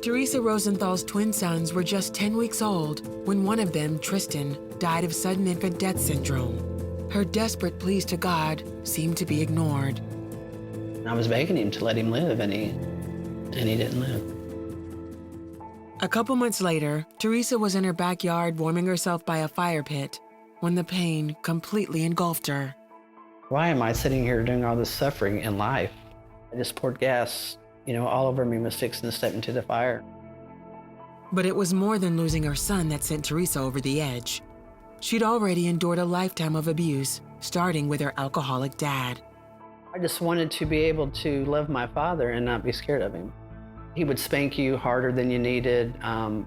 Theresa Rosenthal's twin sons were just 10 weeks old when one of them, Tristan, died of sudden infant death syndrome. Her desperate pleas to God seemed to be ignored. I was begging him to let him live, and he didn't live. A couple months later, Theresa was in her backyard warming herself by a fire pit when the pain completely engulfed her. Why am I sitting here doing all this suffering in life? I just poured gas, all over me, was fixing to step into the fire. But it was more than losing her son that sent Theresa over the edge. She'd already endured a lifetime of abuse, starting with her alcoholic dad. I just wanted to be able to love my father and not be scared of him. He would spank you harder than you needed, and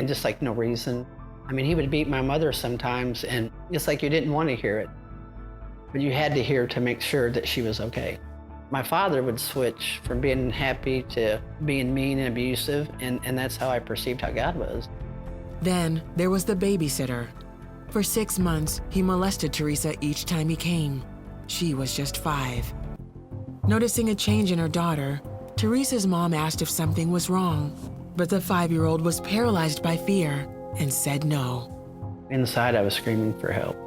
just like no reason. I mean, he would beat my mother sometimes, and it's like you didn't want to hear it, but you had to hear to make sure that she was okay. My father would switch from being happy to being mean and abusive, and that's how I perceived how God was. Then there was the babysitter. For 6 months, he molested Theresa each time he came. She was just 5. Noticing a change in her daughter, Theresa's mom asked if something was wrong, but the 5-year-old was paralyzed by fear and said no. Inside, I was screaming for help.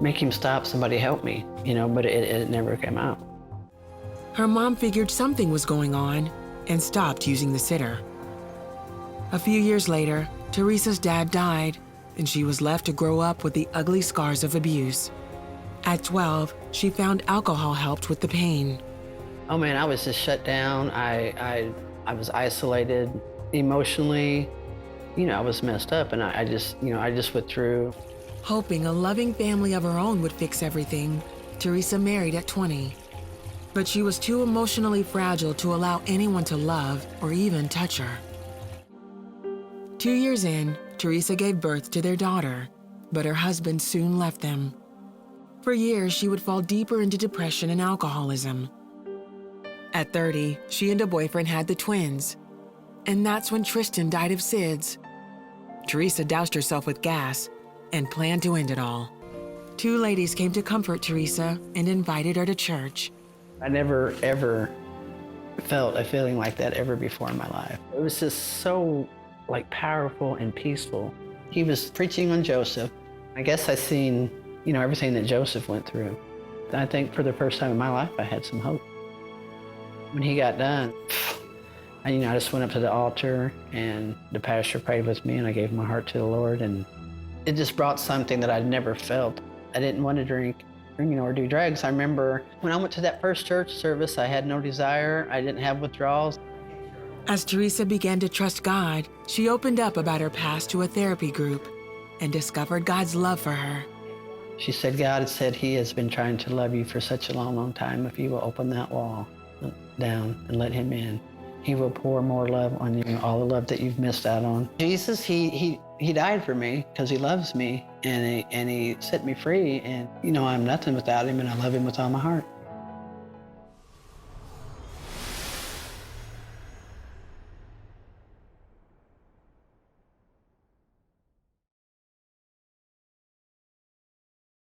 Make him stop, somebody help me, but it never came out. Her mom figured something was going on and stopped using the sitter. A few years later, Theresa's dad died, and she was left to grow up with the ugly scars of abuse. At 12, she found alcohol helped with the pain. Oh man, I was just shut down. I was isolated emotionally. I was messed up, and I just withdrew. Hoping a loving family of her own would fix everything, Theresa married at 20. But she was too emotionally fragile to allow anyone to love or even touch her. 2 years in, Theresa gave birth to their daughter, but her husband soon left them. For years, she would fall deeper into depression and alcoholism. At 30, she and a boyfriend had the twins, and that's when Tristan died of SIDS. Theresa doused herself with gas and planned to end it all. 2 ladies came to comfort Theresa and invited her to church. I never, ever felt a feeling like that ever before in my life. It was just so, powerful and peaceful. He was preaching on Joseph. I guess I seen, everything that Joseph went through. I think for the first time in my life, I had some hope. When he got done, I just went up to the altar, and the pastor prayed with me, and I gave my heart to the Lord, and it just brought something that I'd never felt. I didn't want to drink, or do drugs. I remember when I went to that first church service, I had no desire. I didn't have withdrawals. As Theresa began to trust God, she opened up about her past to a therapy group and discovered God's love for her. She said, God had said he has been trying to love you for such a long, long time. If you will open that wall down and let him in, he will pour more love on you, all the love that you've missed out on. Jesus, he died for me because he loves me, and he set me free, and I'm nothing without him, and I love him with all my heart.